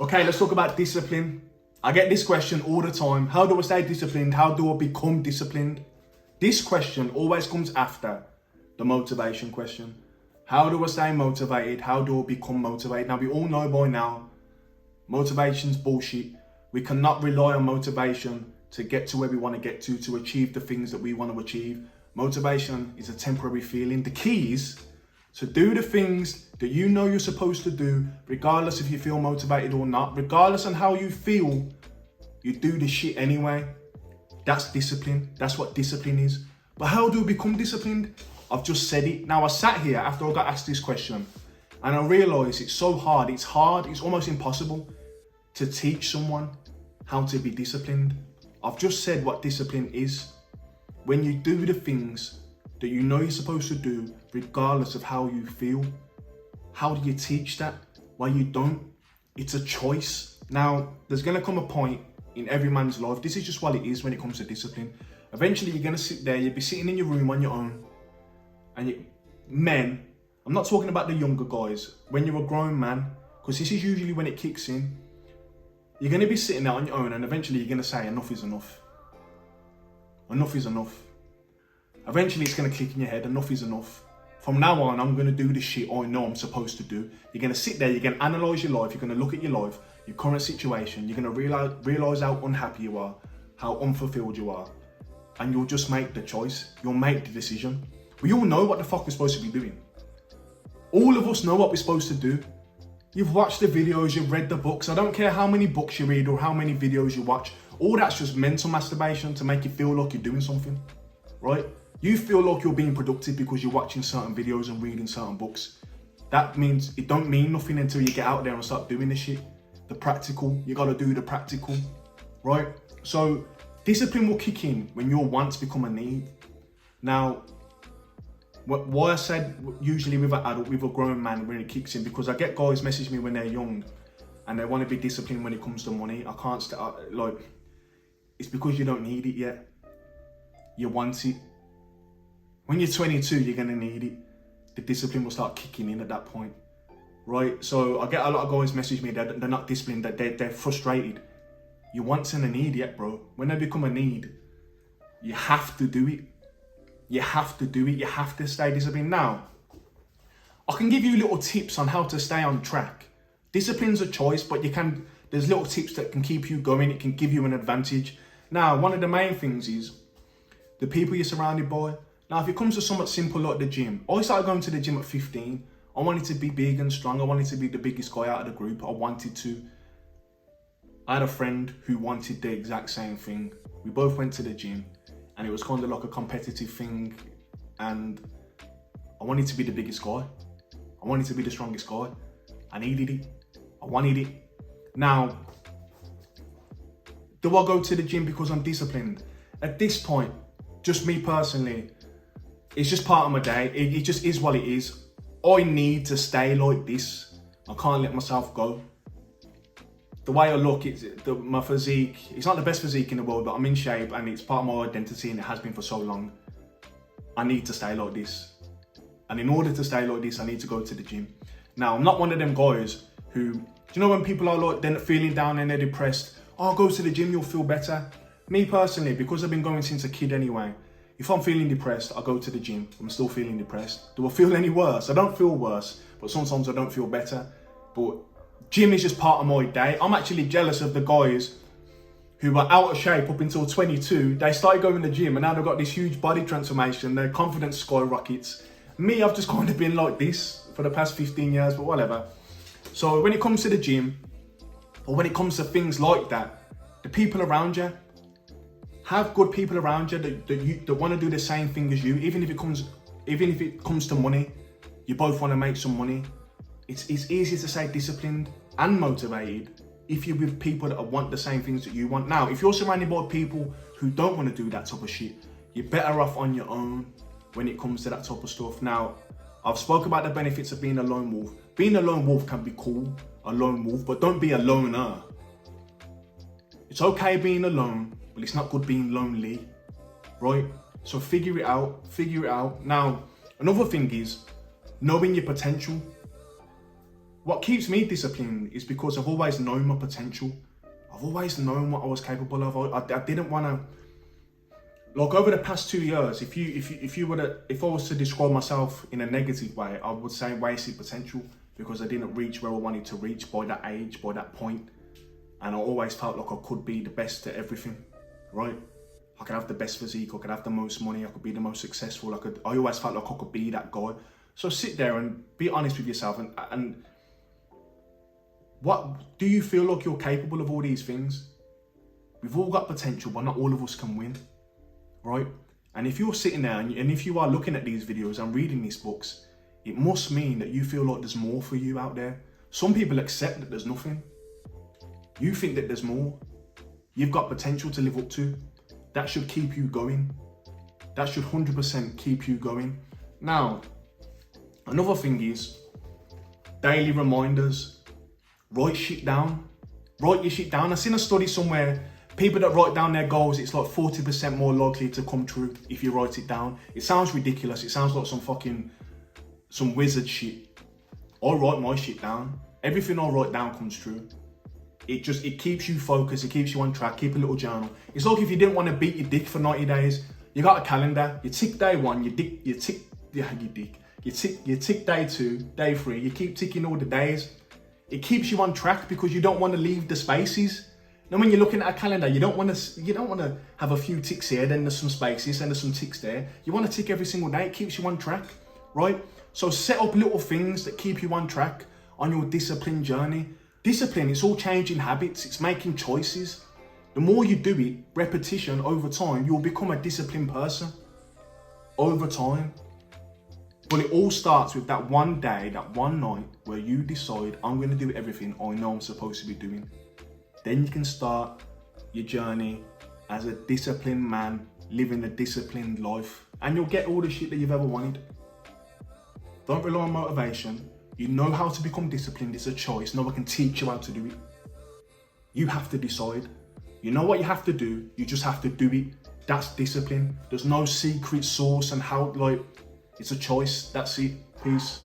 Okay, let's talk about discipline. I get this question all the time. How do I stay disciplined? How do I become disciplined? This question always comes after the motivation question. How do I stay motivated? How do I become motivated? Now, we all know by now, motivation's bullshit. We cannot rely on motivation to get to where we want to get to achieve the things that we want to achieve. Motivation is a temporary feeling. The key is to do the things that you know you're supposed to do, regardless if you feel motivated or not, regardless on how you feel, you do the shit anyway. That's discipline. That's what discipline is. But how do we become disciplined? I've just said it. Now, I sat here after I got asked this question and I realized it's so hard. It's almost impossible to teach someone how to be disciplined. I've just said what discipline is. When you do the things that you know you're supposed to do, regardless of how you feel. How do you teach that? Well, you don't. It's a choice. Now, there's gonna come a point in every man's life, this is just what it is when it comes to discipline. Eventually, you're gonna sit there, you'll be sitting in your room on your own, and men, I'm not talking about the younger guys, when you're a grown man, because this is usually when it kicks in, you're gonna be sitting there on your own and eventually you're gonna say, enough is enough. Enough is enough. Eventually it's gonna click in your head, enough is enough. From now on, I'm gonna do the shit I know I'm supposed to do. You're gonna sit there, you're gonna analyze your life, you're gonna look at your life, your current situation, you're gonna realize how unhappy you are, how unfulfilled you are, and you'll just make the choice, you'll make the decision. We all know what the fuck we're supposed to be doing. All of us know what we're supposed to do. You've watched the videos, you've read the books. I don't care how many books you read or how many videos you watch. All that's just mental masturbation to make you feel like you're doing something, right? You feel like you're being productive because you're watching certain videos and reading certain books. That means it don't mean nothing until you get out there and start doing the shit. The practical, you gotta do the practical, right? So discipline will kick in when your wants become a need. Now, why I said usually with an adult, with a grown man, when it kicks in, because I get guys message me when they're young and they want to be disciplined when it comes to money. I can't start, like, it's because you don't need it yet. You want it. When you're 22, you're gonna need it. The discipline will start kicking in at that point, right? So I get a lot of guys message me, they're not disciplined, that they're frustrated. You want and a need yet, bro. When they become a need, you have to do it. You have to do it. You have to stay disciplined. Now, I can give you little tips on how to stay on track. Discipline's a choice, but there's little tips that can keep you going. It can give you an advantage. Now, one of the main things is the people you're surrounded by. Now, if it comes to something simple like the gym, I started going to the gym at 15. I wanted to be big and strong. I wanted to be the biggest guy out of the group. I had a friend who wanted the exact same thing. We both went to the gym. And it was kind of like a competitive thing. And I wanted to be the biggest guy. I wanted to be the strongest guy. I needed it. I wanted it. Now, do I go to the gym because I'm disciplined? At this point, just me personally, it's just part of my day. It just is what it is. I need to stay like this. I can't let myself go. The way I look, my physique, it's not the best physique in the world, but I'm in shape and it's part of my identity and it has been for so long. I need to stay like this. And in order to stay like this, I need to go to the gym. Now, I'm not one of them guys who, do you know when people are like, they're feeling down and they're depressed, oh, go to the gym, you'll feel better. Me personally, because I've been going since a kid anyway, if I'm feeling depressed, I go to the gym. I'm still feeling depressed. Do I feel any worse? I don't feel worse, but sometimes I don't feel better. But gym is just part of my day. I'm actually jealous of the guys who were out of shape up until 22. They started going to the gym and now they've got this huge body transformation. Their confidence skyrockets. Me, I've just kind of been like this for the past 15 years, but whatever. So when it comes to the gym, or when it comes to things like that, the people around you, have good people around you that want to do the same thing as you, even if it comes to money. You both want to make some money. It's easy to stay disciplined and motivated if you're with people that want the same things that you want. Now, if you're surrounded by people who don't want to do that type of shit, you're better off on your own when it comes to that type of stuff. Now, I've spoke about the benefits of being a lone wolf. Being a lone wolf can be cool, a lone wolf, but don't be a loner. It's okay being alone, but it's not good being lonely, right? So figure it out. Now, another thing is knowing your potential. what keeps me disciplined is because I've always known my potential. I've always known what I was capable of. I didn't want to, like, over the past 2 years, if I was to describe myself in a negative way, I would say wasted potential, because I didn't reach where I wanted to reach by that age, by that point. And I always felt like I could be the best at everything, right? I could have the best physique, I could have the most money, I could be the most successful. I always felt like I could be that guy. So sit there and be honest with yourself, and what do you feel like you're capable of all these things? We've all got potential, but not all of us can win, right? And if you're sitting there and if you are looking at these videos and reading these books, it must mean that you feel like there's more for you out there. Some people accept that there's nothing. You think that there's more. You've got potential to live up to. That should keep you going. That should 100% keep you going. Now, another thing is daily reminders. Write shit down. Write your shit down. I've seen a study somewhere, people that write down their goals, it's like 40% more likely to come true if you write it down. It sounds ridiculous. It sounds like some wizard shit. I write my shit down. Everything I write down comes true. It keeps you focused. It keeps you on track. Keep a little journal. It's like if you didn't want to beat your dick for 90 days, you got a calendar. You tick day 1, you tick day 2, day 3. You keep ticking all the days. It keeps you on track because you don't want to leave the spaces. Now, when you're looking at a calendar, you don't want to have a few ticks here, then there's some spaces, then there's some ticks there. You want to tick every single day. It keeps you on track, right? So set up little things that keep you on track on your discipline journey. Discipline, it's all changing habits. It's making choices. The more you do it, repetition over time, you'll become a disciplined person over time. But it all starts with that one day, that one night where you decide, I'm going to do everything I know I'm supposed to be doing. Then you can start your journey as a disciplined man, living a disciplined life. And you'll get all the shit that you've ever wanted. Don't rely on motivation. You know how to become disciplined. It's a choice. No one can teach you how to do it. You have to decide. You know what you have to do. You just have to do it. That's discipline. There's no secret sauce and how, it's a choice. That's it. Peace.